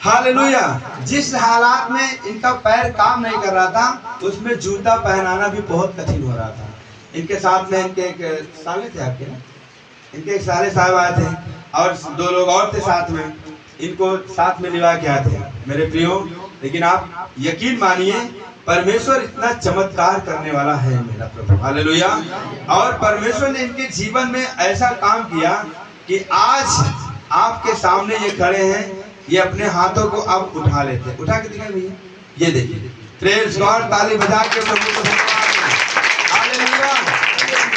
Hallelujah. जिस हालात में इनका पैर काम नहीं कर रहा था, उसमें जूता पहनाना भी बहुत कठिन हो रहा था। इनके साथ में इनके एक साले थे आपके ना, इनके एक साले साहब आए थे और 2 लोग और थे साथ में, इनको साथ में लिवा के आए थे मेरे प्रियो। लेकिन आप यकीन मानिए, परमेश्वर इतना चमत्कार करने वाला है मेरा प्रभु, हालेलुया। और परमेश्वर ने इनके जीवन में ऐसा काम किया कि आज आपके सामने ये खड़े हैं, ये अपने हाथों को अब उठा लेते हैं। उठा के दिखाए भैया, ये देखिए, प्रेज गॉड, ताली बजा के प्रभु को धन्यवाद। हालेलुया।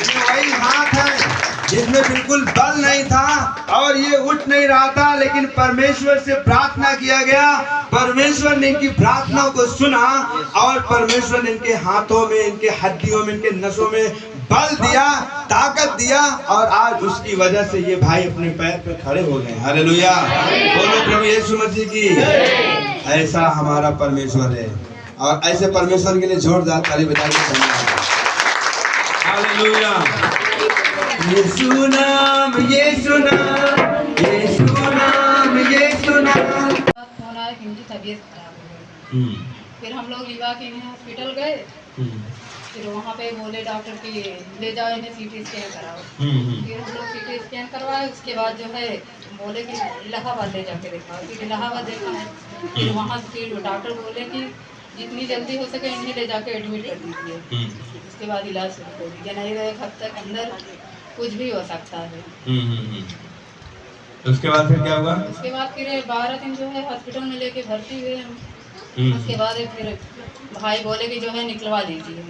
ये वही हाथ है जिसमें बिल्कुल बल नहीं था और ये उठ नहीं रहा था, लेकिन परमेश्वर से प्रार्थना किया गया, परमेश्वर ने इनकी प्रार्थनाओं को सुना और परमेश्वर ने इनके हाथों में, इनके हड्डियों में, इनके नसों में बल दिया, ताकत दिया और आज उसकी वजह से ये भाई अपने पैर पे खड़े हो गए। हालेलुया। बोलो प्रभु यीशु मसीह की। ऐसा हमारा परमेश्वर है और ऐसे परमेश्वर के लिए जोरदार ताली बजाइए। हालेलुया। यीशु नाम, यीशु नाम, यीशु नाम, यीशु नाम। होना है, इनकी तबीयत खराब हो गई। फिर हम लोग लीवा के हॉस्पिटल गए, फिर वहाँ पे बोले डॉक्टर कि ले जाओ इन्हें सीटी स्कैन कराओ। फिर हम लोग सीटी स्कैन करवाए, उसके बाद जो है बोले कि इलाहाबाद ले जाके दिखाओ। फिर इलाहाबाद देखा है, फिर वहाँ से डॉक्टर बोले कि जितनी जल्दी हो सके इन्हें ले जाके एडमिट कर दीजिए, उसके बाद इलाज शुरू कर दीजिए, नहीं तो 1 हफ्ते के अंदर कुछ भी हो सकता है। उसके बाद फिर क्या हुआ? उसके बाद फिर 12 दिन जो है हॉस्पिटल में लेके भर्ती हुए हम। उसके बाद फिर भाई बोले कि जो है निकलवा लीजिए,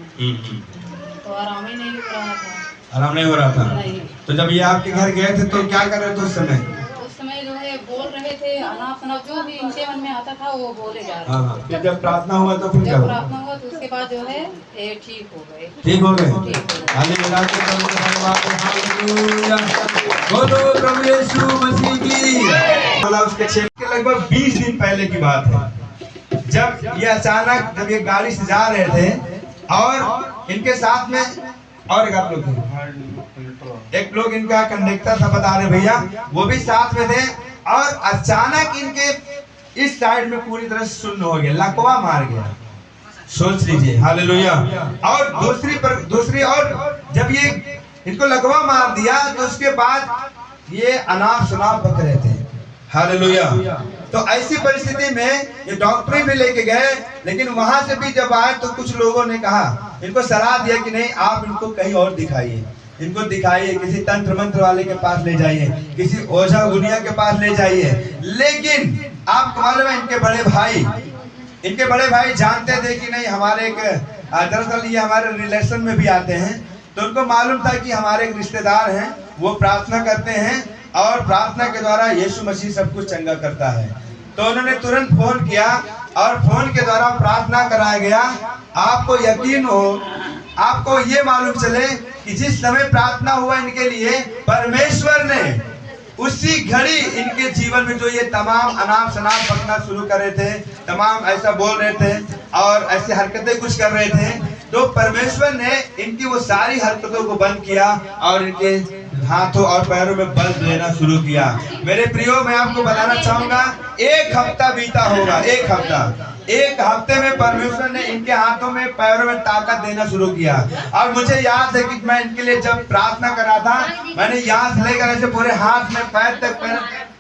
तो आराम ही नहीं हो रहा था। आराम नहीं हो रहा था? नहीं। तो जब ये आपके घर गए थे तो क्या कर रहे थे उस समय? उस समय जो है बोल रहे थे, अनाप शनाप जो भी इनके मन में आता था वो बोले जा रहे हाँ। फिर जब प्रार्थना हुआ तो फिर क्या जब हुआ? प्रार्थना हुआ तो उसके बाद जो है ये ठीक हो गए। ठीक हो गए? ठीक हो गए। हालेलुया। बोलो प्रभु यीशु मसीह की। मतलब उसके 6 के लगभग 20 दिन पहले की बात है, जब ये अचानक जब ये गाड़ी से जा रहे थे और इनके साथ में और एक आप लोग थे, एक लोग इनका कंडक्टर था, बता रहे भैया, वो भी साथ में थे और अचानक इनके इस साइड में पूरी तरह शून्य हो गया, लकवा मार गया। सोच लीजिए। हालेलुया। और दूसरी और जब ये इनको लकवा मार दिया तो उसके बाद ये अनाप शनाप बक रहे थे। हालेलुया। तो ऐसी परिस्थिति में ये डॉक्टर भी लेके गए, लेकिन वहां से भी जब आए तो कुछ लोगों ने कहा, इनको सलाह दिया कि नहीं, आप इनको कहीं और दिखाइए, इनको दिखाइए, किसी तंत्र मंत्र वाले के पास ले जाइए, किसी ओझा गुनिया के पास ले जाइए। लेकिन आपको मालूम है, इनके बड़े भाई जानते थे कि नहीं, हमारे एक दरअसल ये हमारे रिलेशन में भी आते हैं, तो उनको मालूम था कि हमारे एक रिश्तेदार हैं, वो प्रार्थना करते हैं और प्रार्थना के द्वारा यीशु मसीह सब कुछ चंगा करता है। तो उन्होंने तुरंत फोन किया और फोन के द्वारा प्रार्थना कराया गया। आपको यकीन हो, आपको ये मालूम चले कि जिस समय प्रार्थना हुआ इनके लिए, परमेश्वर ने उसी घड़ी इनके जीवन में जो ये तमाम अनाप शनाप बकना शुरू कर रहे थे, तमाम ऐसा बोल रहे थे और ऐसी हरकतें कुछ कर रहे थे, तो परमेश्वर ने इनकी वो सारी हरकतों को बंद किया और इनके हाथों और पैरों में बल देना शुरू किया। मेरे प्रियो, मैं आपको बताना चाहूंगा, 1 हफ्ता बीता होगा, 1 हफ्ता। 1 हफ्ते में परमेश्वर ने इनके हाथों में पैरों में ताकत देना शुरू किया। और मुझे याद है कि मैं इनके लिए जब प्रार्थना कर रहा था, मैंने यहाँ से लेकर ऐसे पूरे हाथ में पैर तक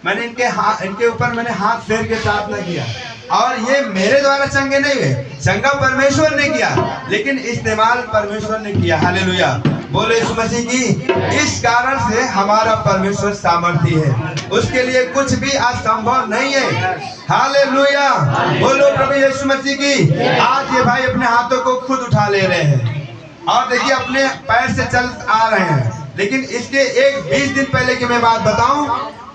मैंने इनके ऊपर मैंने हाथ फेर के प्रार्थना किया। और ये मेरे द्वारा चंगे नहीं हुए, चंगा परमेश्वर ने किया, लेकिन इस्तेमाल परमेश्वर ने किया। हालेलुया। बोले यीशु मसीह की। इस कारण से हमारा परमेश्वर सामर्थी है, उसके लिए कुछ भी असंभव नहीं है। हालेलुया। बोलो प्रभु यीशु मसीह की। आज ये भाई अपने हाथों को खुद उठा ले रहे हैं और देखिए अपने पैर से चल आ रहे हैं। लेकिन इसके 20 दिन पहले की मैं बात बताऊं,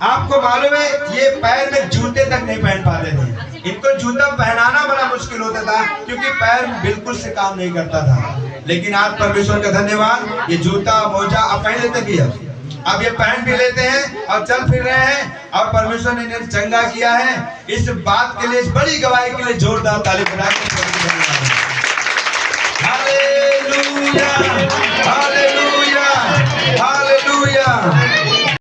आपको मालूम है ये पैर में जूते तक नहीं पहन पाते थे। इनको जूता पहनाना बड़ा मुश्किल होता था क्योंकि पैर बिल्कुल से काम नहीं करता था। लेकिन आज परमेश्वर का धन्यवाद, ये जूता मोजा अब पहन लेते भी है, अब ये पहन भी लेते हैं और चल फिर रहे हैं और परमेश्वर ने इन्हें चंगा किया है। इस बात के लिए, इस बड़ी गवाही के लिए जोरदार ताली बजाएं। हालेलुया।